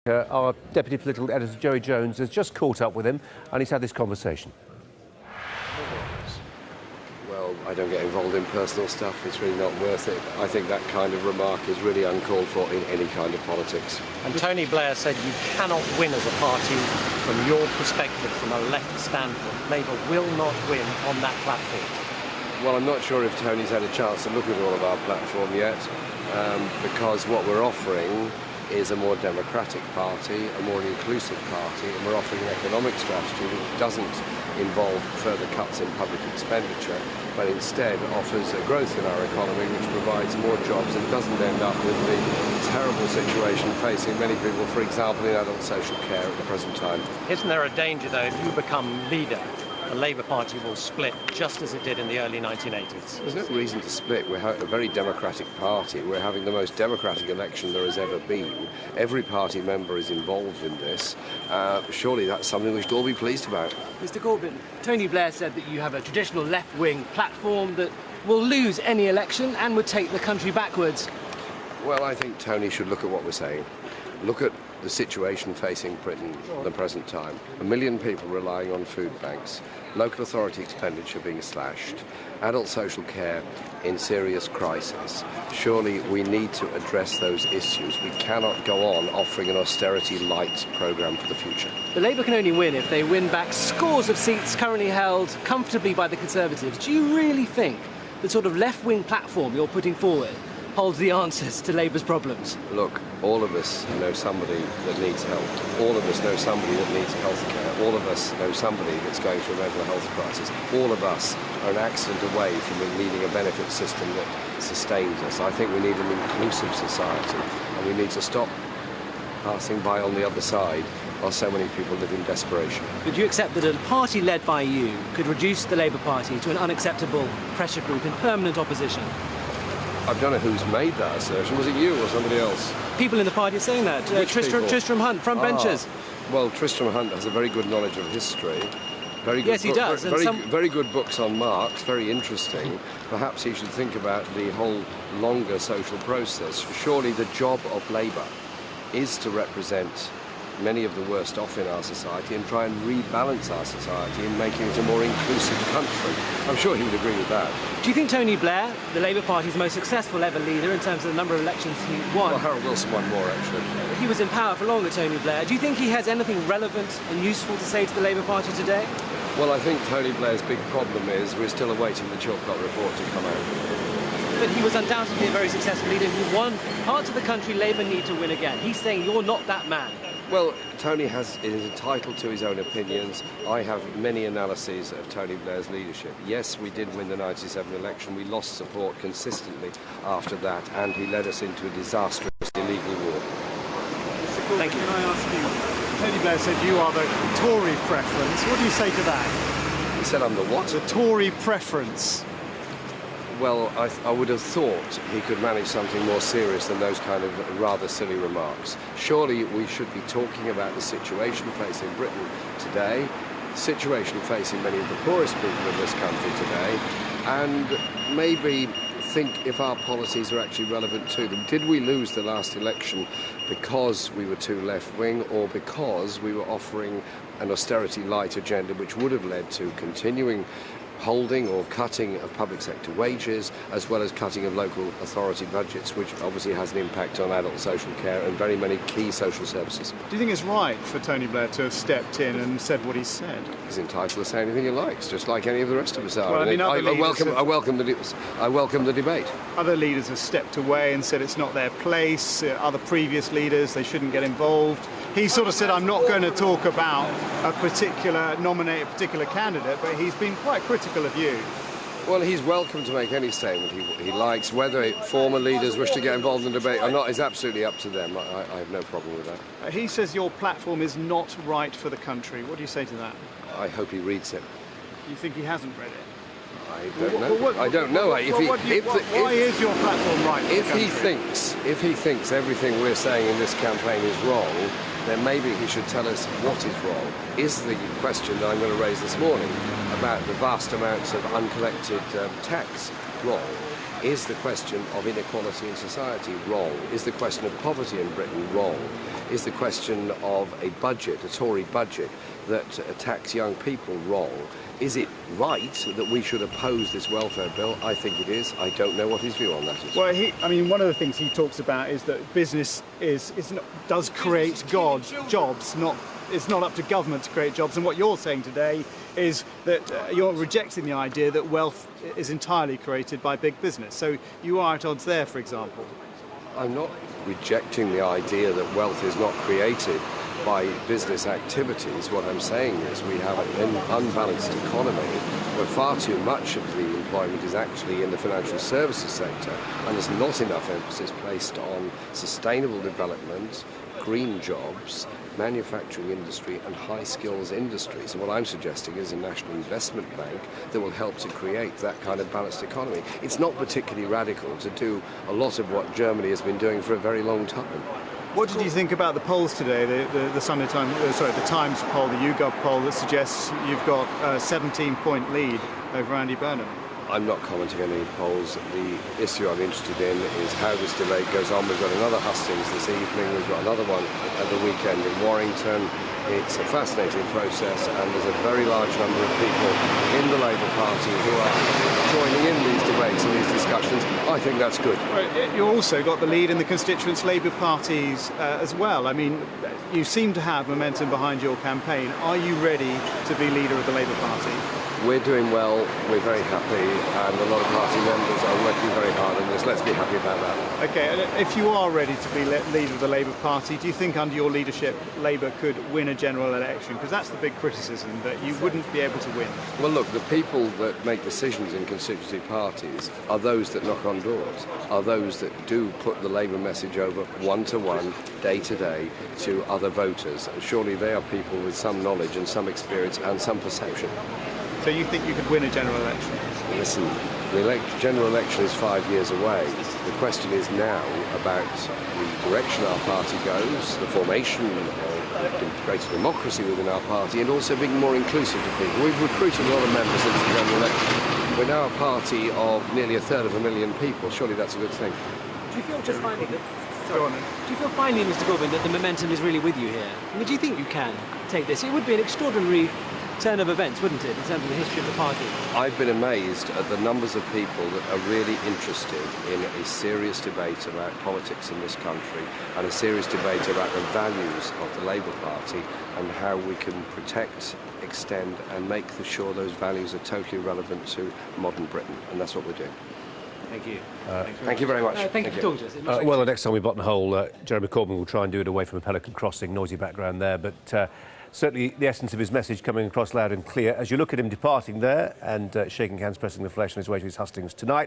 Our Deputy Political Editor, Joey Jones, has just caught up with him and he's had this conversation. Well, I don't get involved in personal stuff. It's really not worth it. I think that kind of remark is really uncalled for in any kind of politics. And Tony Blair said you cannot win as a party from your perspective, from a left standpoint. Labour will not win on that platform. Well, I'm not sure if Tony's had a chance to look at all of our platform yet, because what we're offering is a more democratic party, a more inclusive party, and we're offering an economic strategy which doesn't involve further cuts in public expenditure, but instead offers a growth in our economy which provides more jobs and doesn't end up with the terrible situation facing many people, for example, in adult social care at the present time. Isn't there a danger, though, if you become leader, the Labour Party will split just as it did in the early 1980s? There's no reason to split. We're a very democratic party. We're having the most democratic election there has ever been. Every party member is involved in this. Surely that's something we should all be pleased about. Mr. Corbyn, Tony Blair said that you have a traditional left-wing platform that will lose any election and would take the country backwards. Well, I think Tony should look at what we're saying. Look at the situation facing Britain at the present time. 1 million people relying on food banks, local authority expenditure being slashed, adult social care in serious crisis. Surely we need to address those issues. We cannot go on offering an austerity-light programme for the future. The Labour can only win if they win back scores of seats currently held comfortably by the Conservatives. Do you really think the sort of left-wing platform you're putting forward holds the answers to Labour's problems? Look, all of us know somebody that needs help. All of us know somebody that needs health care. All of us know somebody that's going through a mental health crisis. All of us are an accident away from needing a benefit system that sustains us. I think we need an inclusive society, and we need to stop passing by on the other side while so many people live in desperation. Would you accept that a party led by you could reduce the Labour Party to an unacceptable pressure group in permanent opposition? I don't know who's made that assertion. Was it you or somebody else? People in the party are saying that. Tristram Hunt, front benchers. Well, Tristram Hunt has a very good knowledge of history. Very good yes, he does. Very good books on Marx, very interesting. Perhaps he should think about the whole longer social process. Surely the job of Labour is to represent many of the worst off in our society and try and rebalance our society in making it a more inclusive country. I'm sure he would agree with that. Do you think Tony Blair, the Labour Party's most successful ever leader in terms of the number of elections he won... Well, Harold Wilson won more, actually. He was in power for longer, Tony Blair. Do you think he has anything relevant and useful to say to the Labour Party today? Well, I think Tony Blair's big problem is we're still awaiting the Chilcot report to come out. But he was undoubtedly a very successful leader who won parts of the country Labour need to win again. He's saying you're not that man. Well, Tony is entitled to his own opinions. I have many analyses of Tony Blair's leadership. Yes, we did win the 97 election. We lost support consistently after that, and he led us into a disastrous illegal war. Thank you. Can I ask you, Tony Blair said you are the Tory preference. What do you say to that? He said I'm the what? The Tory preference. Well, I would have thought he could manage something more serious than those kind of rather silly remarks. Surely we should be talking about the situation facing Britain today, the situation facing many of the poorest people in this country today, and maybe think if our policies are actually relevant to them. Did we lose the last election because we were too left-wing or because we were offering an austerity-light agenda which would have led to continuing holding or cutting of public sector wages, as well as cutting of local authority budgets, which obviously has an impact on adult social care and very many key social services. Do you think it's right for Tony Blair to have stepped in and said what he said? He's entitled to say anything he likes, just like any of the rest of us are. Well, I mean, I welcome the debate. Other leaders have stepped away and said it's not their place. Other previous leaders, they shouldn't get involved. He sort of said, I'm not going to talk about nominate a particular candidate, but he's been quite critical of you. Well, he's welcome to make any statement he likes. Whether former leaders wish to get involved in the debate or not is absolutely up to them. I have no problem with that. He says your platform is not right for the country. What do you say to that? I hope he reads it. You think he hasn't read it? I don't know. I don't know. Why is your platform right for the country? If he thinks everything we're saying in this campaign is wrong, then maybe he should tell us what is wrong. Is the question that I'm going to raise this morning about the vast amounts of uncollected tax wrong? Is the question of inequality in society wrong? Is the question of poverty in Britain wrong? is the question of a budget, a Tory budget, that attacks young people wrong. Is it right that we should oppose this welfare bill? I think it is. I don't know what his view on that is. Well, one of the things he talks about is that business does create jobs. It's not up to government to create jobs. And what you're saying today is that you're rejecting the idea that wealth is entirely created by big business. So you are at odds there, for example. I'm not rejecting the idea that wealth is not created by business activities. What I'm saying is we have an unbalanced economy where far too much of the employment is actually in the financial services sector, and there's not enough emphasis placed on sustainable development, green jobs, manufacturing industry and high skills industries. And what I'm suggesting is a national investment bank that will help to create that kind of balanced economy. It's not particularly radical to do a lot of what Germany has been doing for a very long time. What did you think about the polls today, the Times poll, the YouGov poll that suggests you've got a 17-point lead over Andy Burnham? I'm not commenting on any polls. The issue I'm interested in is how this debate goes on. We've got another hustings this evening. We've got another one at the weekend in Warrington. It's a fascinating process, and there's a very large number of people in the Labour Party who are joining in these debates and these discussions. I think that's good. You also got the lead in the constituents' Labour parties as well. I mean, you seem to have momentum behind your campaign. Are you ready to be leader of the Labour Party? We're doing well, we're very happy, and a lot of party members are working very hard on this. Let's be happy about that. OK, and if you are ready to be leader of the Labour Party, do you think under your leadership Labour could win a general election? Because that's the big criticism, that you wouldn't be able to win. Well, look, the people that make decisions in constituency parties are those that knock on doors, are those that do put the Labour message over one-to-one, day-to-day, to other voters. And surely they are people with some knowledge and some experience and some perception. So you think you could win a general election? Listen, the general election is 5 years away. The question is now about the direction our party goes, the formation of greater democracy within our party, and also being more inclusive to people. We've recruited a lot of members into the general election. We're now a party of nearly 1/3 people. Surely that's a good thing. Do you feel just finally that... Do you feel finally, Mr Corbyn, that the momentum is really with you here? I mean, do you think you can take this? It would be an extraordinary turn of events, wouldn't it, in terms of the history of the party? I've been amazed at the numbers of people that are really interested in a serious debate about politics in this country and a serious debate about the values of the Labour Party and how we can protect, extend and make sure those values are totally relevant to modern Britain. And that's what we're doing. Thank you. Thank you very much. Thank you for talking to us. Well, the next time we buttonhole Jeremy Corbyn will try and do it away from a Pelican Crossing, noisy background there, but certainly the essence of his message coming across loud and clear as you look at him departing there and shaking hands, pressing the flesh on his way to his hustings tonight.